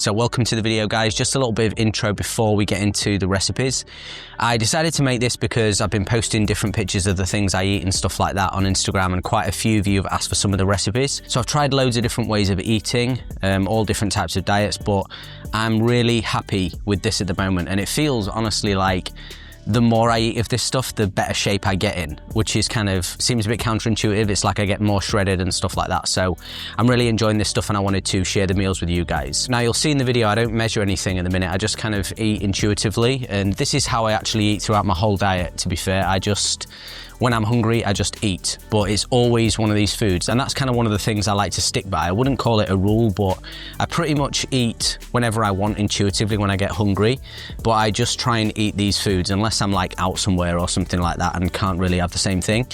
So welcome to the video, guys. Just a little bit of intro before we get into the recipes. I decided to make this because I've been posting different pictures of the things I eat and stuff like that on Instagram, and quite a few of you have asked for some of the recipes. So I've tried loads of different ways of eating, all different types of diets, but I'm really happy with this at the moment. And it feels honestly like the more I eat of this stuff, the better shape I get in, which is seems a bit counterintuitive. It's like I get more shredded and stuff like that. So I'm really enjoying this stuff and I wanted to share the meals with you guys. Now you'll see in the video, I don't measure anything at the minute. I just kind of eat intuitively. And this is how I actually eat throughout my whole diet, to be fair. When I'm hungry, I just eat, but it's always one of these foods. And that's kind of one of the things I like to stick by. I wouldn't call it a rule, but I pretty much eat whenever I want intuitively when I get hungry, but I just try and eat these foods unless I'm like out somewhere or something like that and can't really have the same thing.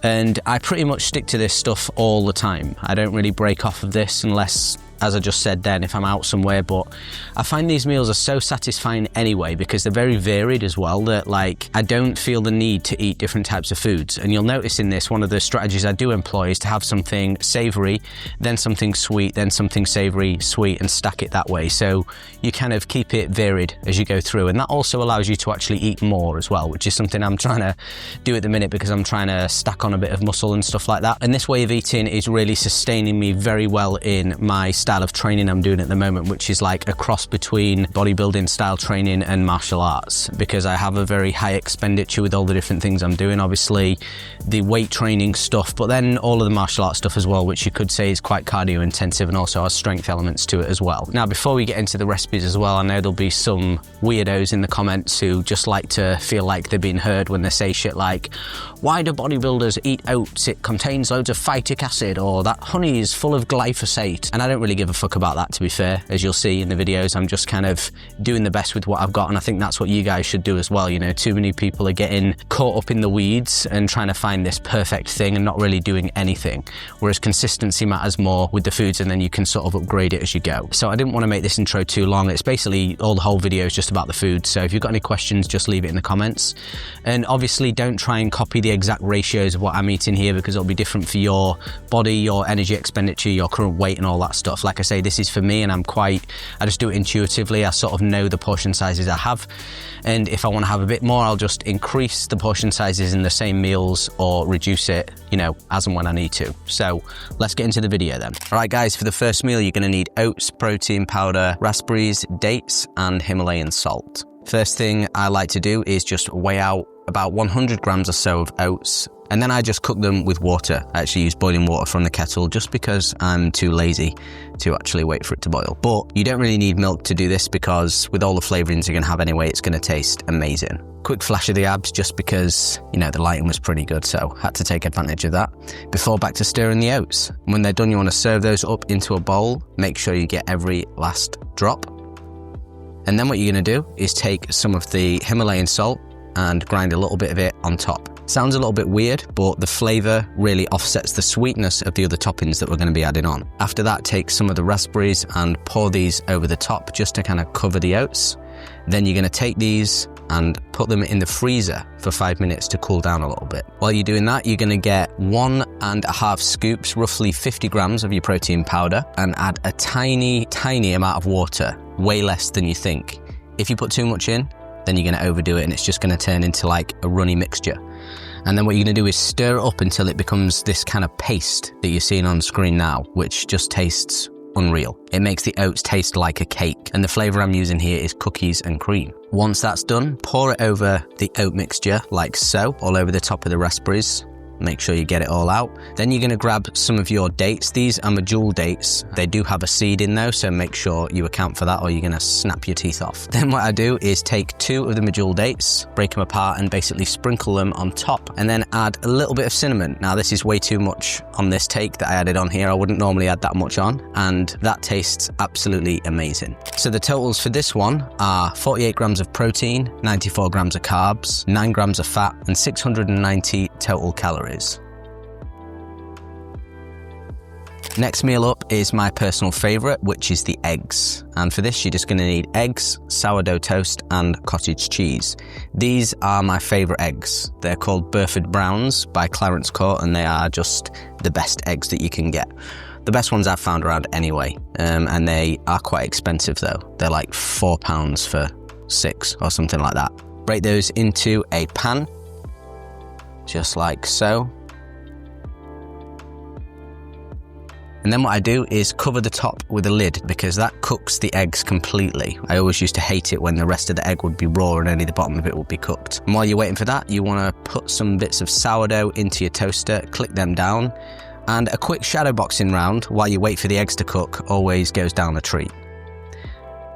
And I pretty much stick to this stuff all the time. I don't really break off of this unless, as I just said then, if I'm out somewhere, but I find these meals are so satisfying anyway because they're very varied as well, that like I don't feel the need to eat different types of foods. And you'll notice in this, one of the strategies I do employ is to have something savory, then something sweet, then something savory, sweet, and stack it that way. So you kind of keep it varied as you go through. And that also allows you to actually eat more as well, which is something I'm trying to do at the minute because I'm trying to stack on a bit of muscle and stuff like that. And this way of eating is really sustaining me very well in my style of training I'm doing at the moment, which is like a cross between bodybuilding style training and martial arts, because I have a very high expenditure with all the different things I'm doing. Obviously the weight training stuff, but then all of the martial arts stuff as well, which you could say is quite cardio intensive and also has strength elements to it as well. Now before we get into the recipes as well, I know there'll be some weirdos in the comments who just like to feel like they're being heard when they say shit like, why do bodybuilders eat oats? It contains loads of phytic acid, or that honey is full of glyphosate. And I don't really give a fuck about that, to be fair. As you'll see in the videos, I'm just kind of doing the best with what I've got, and I think that's what you guys should do as well. You know, too many people are getting caught up in the weeds and trying to find this perfect thing and not really doing anything, whereas consistency matters more with the foods, and then you can sort of upgrade it as you go. So I didn't want to make this intro too long. It's basically the whole video is just about the food, so if you've got any questions, just leave it in the comments. And obviously don't try and copy the exact ratios of what I'm eating here, because it'll be different for your body, your energy expenditure, your current weight and all that stuff. Like I say, this is for me, and I just do it intuitively. I sort of know the portion sizes I have, and if I want to have a bit more, I'll just increase the portion sizes in the same meals or reduce it, you know, as and when I need to. So let's get into the video then. All right guys, for the first meal you're going to need oats, protein powder, raspberries, dates and Himalayan salt. First thing I like to do is just weigh out about 100 grams or so of oats, and then I just cook them with water. I actually use boiling water from the kettle just because I'm too lazy to actually wait for it to boil. But you don't really need milk to do this because with all the flavorings you're gonna have anyway, it's gonna taste amazing. Quick flash of the abs just because, you know, the lighting was pretty good, so had to take advantage of that. Before, back to stirring the oats. When they're done, you wanna serve those up into a bowl. Make sure you get every last drop. And then what you're gonna do is take some of the Himalayan salt and grind a little bit of it on top. Sounds a little bit weird, but the flavour really offsets the sweetness of the other toppings that we're going to be adding on. After that, take some of the raspberries and pour these over the top just to kind of cover the oats. Then you're going to take these and put them in the freezer for 5 minutes to cool down a little bit. While you're doing that, you're going to get 1.5 scoops, roughly 50 grams of your protein powder, and add a tiny amount of water, way less than you think. If you put too much in, then you're going to overdo it and it's just going to turn into like a runny mixture. And then what you're going to do is stir it up until it becomes this kind of paste that you're seeing on screen now, which just tastes unreal. It makes the oats taste like a cake, and the flavour I'm using here is cookies and cream. Once that's done, pour it over the oat mixture like so, all over the top of the raspberries. Make sure you get it all out. Then you're going to grab some of your dates. These are medjool dates. They do have a seed in though, so make sure you account for that or you're going to snap your teeth off. Then what I do is take 2 of the medjool dates, break them apart and basically sprinkle them on top, and then add a little bit of cinnamon. Now this is way too much on this take that I added on here. I wouldn't normally add that much on, and that tastes absolutely amazing. So the totals for this one are 48 grams of protein, 94 grams of carbs, 9 grams of fat, and 690 total calories. Next meal up is my personal favourite, which is the eggs. And for this, you're just going to need eggs, sourdough toast, and cottage cheese. These are my favourite eggs. They're called Burford Browns by Clarence Court, and they are just the best eggs that you can get. The best ones I've found around anyway, and they are quite expensive though. They're like £4 for 6 or something like that. Break those into a pan, just like so. And then what I do is cover the top with a lid because that cooks the eggs completely. I always used to hate it when the rest of the egg would be raw and only the bottom of it would be cooked. And while you're waiting for that, you want to put some bits of sourdough into your toaster, click them down, and a quick shadow boxing round while you wait for the eggs to cook always goes down a treat.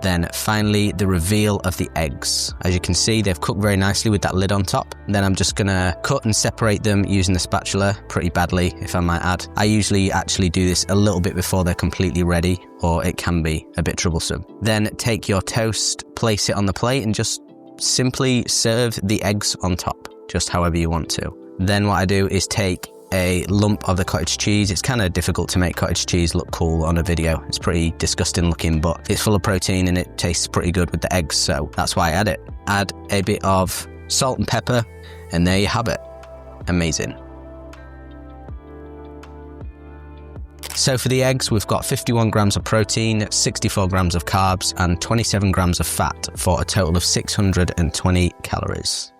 Then finally, the reveal of the eggs. As you can see, they've cooked very nicely with that lid on top. Then I'm just gonna cut and separate them using the spatula, pretty badly, if I might add. I usually actually do this a little bit before they're completely ready, or it can be a bit troublesome. Then take your toast, place it on the plate, and just simply serve the eggs on top, just however you want to. Then what I do is take a lump of the cottage cheese. It's kind of difficult to make cottage cheese look cool on a video. It's pretty disgusting looking, but it's full of protein and it tastes pretty good with the eggs, so that's why I add it. Add a bit of salt and pepper, and there you have it. Amazing. So for the eggs, we've got 51 grams of protein, 64 grams of carbs, and 27 grams of fat for a total of 620 calories.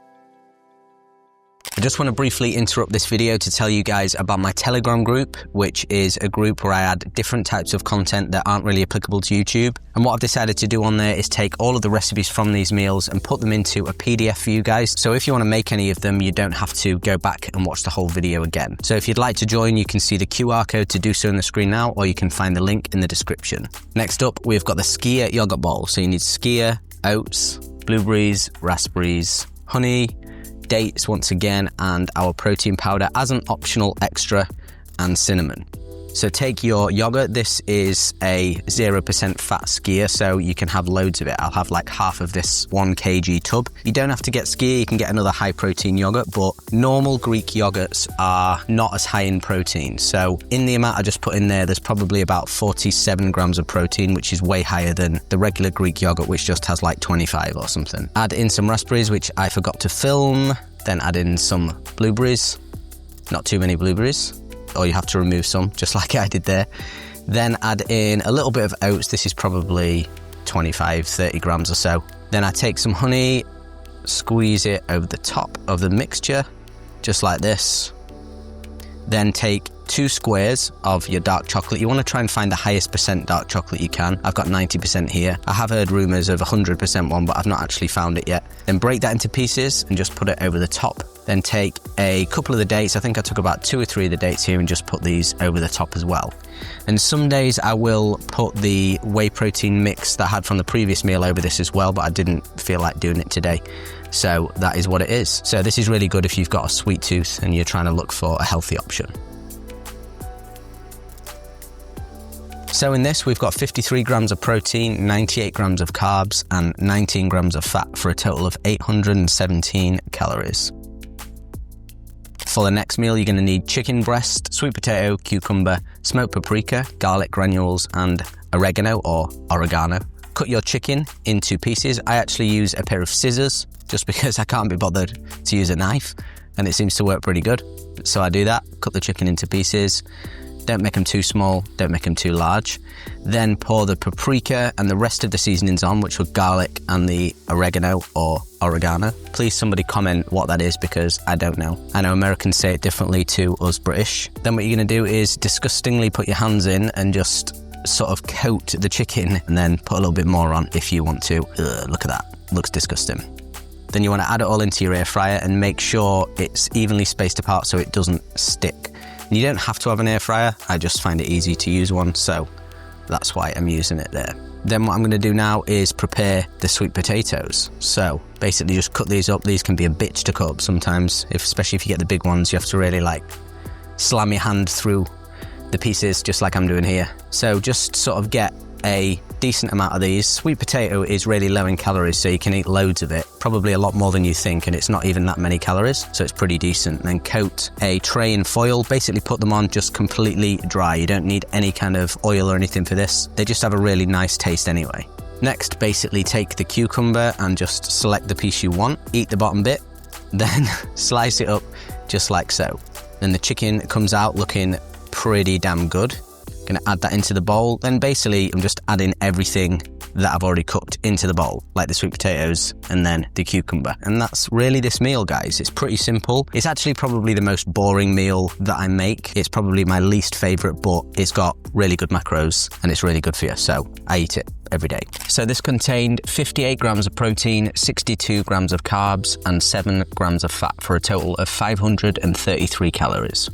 I just want to briefly interrupt this video to tell you guys about my Telegram group, which is a group where I add different types of content that aren't really applicable to YouTube. And what I've decided to do on there is take all of the recipes from these meals and put them into a PDF for you guys. So if you want to make any of them, you don't have to go back and watch the whole video again. So if you'd like to join, you can see the QR code to do so on the screen now, or you can find the link in the description. Next up, we've got the Skir yogurt bowl. So you need Skir, oats, blueberries, raspberries, honey, dates once again, and our protein powder as an optional extra, and cinnamon. So take your yogurt. This is a 0% fat Skir, so you can have loads of it. I'll have like half of this 1 kg tub. You don't have to get Skir, you can get another high protein yogurt, but normal Greek yogurts are not as high in protein. So in the amount I just put in there, there's probably about 47 grams of protein, which is way higher than the regular Greek yogurt, which just has like 25 or something. Add in some raspberries, which I forgot to film, then add in some blueberries, not too many blueberries, or you have to remove some, just like I did there. Then add in a little bit of oats. This is probably 25, 30 grams or so. Then I take some honey, squeeze it over the top of the mixture, just like this. Then take 2 squares of your dark chocolate. You want to try and find the highest percent dark chocolate you can. I've got 90% here. I have heard rumors of 100% one, but I've not actually found it yet. Then break that into pieces and just put it over the top. Then take a couple of the dates. I think I took about 2 or 3 of the dates here and just put these over the top as well. And some days I will put the whey protein mix that I had from the previous meal over this as well, but I didn't feel like doing it today. So that is what it is. So this is really good if you've got a sweet tooth and you're trying to look for a healthy option. So in this, we've got 53 grams of protein, 98 grams of carbs, and 19 grams of fat for a total of 817 calories. For the next meal, you're going to need chicken breast, sweet potato, cucumber, smoked paprika, garlic granules, and oregano or oregano. Cut your chicken into pieces. I actually use a pair of scissors just because I can't be bothered to use a knife, and it seems to work pretty good. So I do that, cut the chicken into pieces. Don't make them too small, don't make them too large. Then pour the paprika and the rest of the seasonings on, which were garlic and the oregano or oregano. Please somebody comment what that is because I don't know. I know Americans say it differently to us British. Then what you're gonna do is disgustingly put your hands in and just sort of coat the chicken and then put a little bit more on if you want to. Ugh, look at that, looks disgusting. Then you wanna add it all into your air fryer and make sure it's evenly spaced apart so it doesn't stick. You don't have to have an air fryer, I just find it easy to use one, so that's why I'm using it there. Then what I'm going to do now is prepare the sweet potatoes. So basically just cut these up. These can be a bitch to cut up sometimes, especially if you get the big ones. You have to really like slam your hand through the pieces just like I'm doing here. So just sort of get a decent amount of these. Sweet potato is really low in calories, so you can eat loads of it, probably a lot more than you think, and it's not even that many calories, so it's pretty decent. Then coat a tray in foil, basically put them on just completely dry. You don't need any kind of oil or anything for this. They just have a really nice taste anyway. Next, basically take the cucumber and just select the piece you want, eat the bottom bit, then slice it up just like so. Then the chicken comes out looking pretty damn good. Gonna add that into the bowl. Then basically I'm just adding everything that I've already cooked into the bowl, like the sweet potatoes and then the cucumber. And that's really this meal, guys. It's pretty simple. It's actually probably the most boring meal that I make. It's probably my least favorite, but it's got really good macros and it's really good for you. So I eat it every day. So this contained 58 grams of protein, 62 grams of carbs, and 7 grams of fat for a total of 533 calories.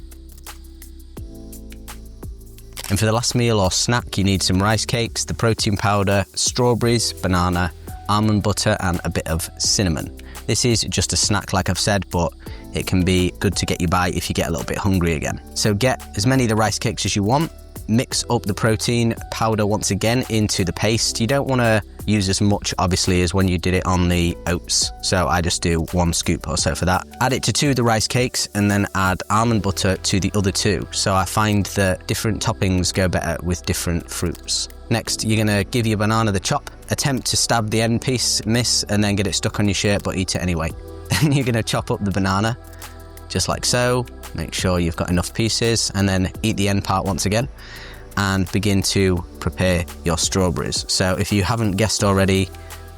And for the last meal or snack, you need some rice cakes, the protein powder, strawberries, banana, almond butter, and a bit of cinnamon. This is just a snack, like I've said, but it can be good to get you by if you get a little bit hungry again. So get as many of the rice cakes as you want. Mix up the protein powder once again into the paste. You don't want to use as much, obviously, as when you did it on the oats. So I just do 1 scoop or so for that. Add it to 2 of the rice cakes and then add almond butter to the other 2. So I find that different toppings go better with different fruits. Next, you're going to give your banana the chop. Attempt to stab the end piece, miss, and then get it stuck on your shirt, but eat it anyway. Then you're going to chop up the banana, just like so. Make sure you've got enough pieces, and then eat the end part once again and begin to prepare your strawberries. So if you haven't guessed already,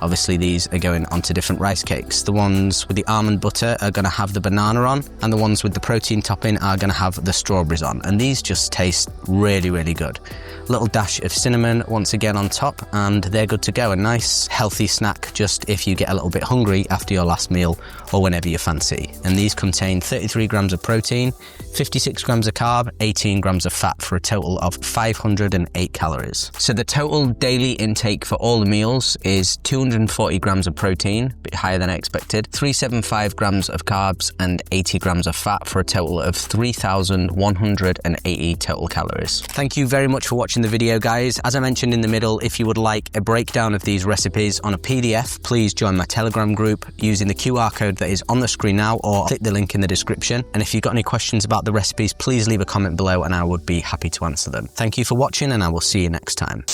obviously these are going onto different rice cakes. The ones with the almond butter are going to have the banana on, and the ones with the protein topping are going to have the strawberries on. And these just taste really, really good. A little dash of cinnamon once again on top, and they're good to go. A nice healthy snack just if you get a little bit hungry after your last meal or whenever you fancy. And these contain 33 grams of protein, 56 grams of carb, 18 grams of fat for a total of 508 calories. So the total daily intake for all the meals is 240 grams of protein, a bit higher than I expected, 375 grams of carbs, and 80 grams of fat for a total of 3,180 total calories. Thank you very much for watching the video, guys. As I mentioned in the middle, if you would like a breakdown of these recipes on a PDF, please join my Telegram group using the QR code that is on the screen now, or click the link in the description. And if you've got any questions about the recipes, please leave a comment below and I would be happy to answer them. Thank you for watching, and I will see you next time.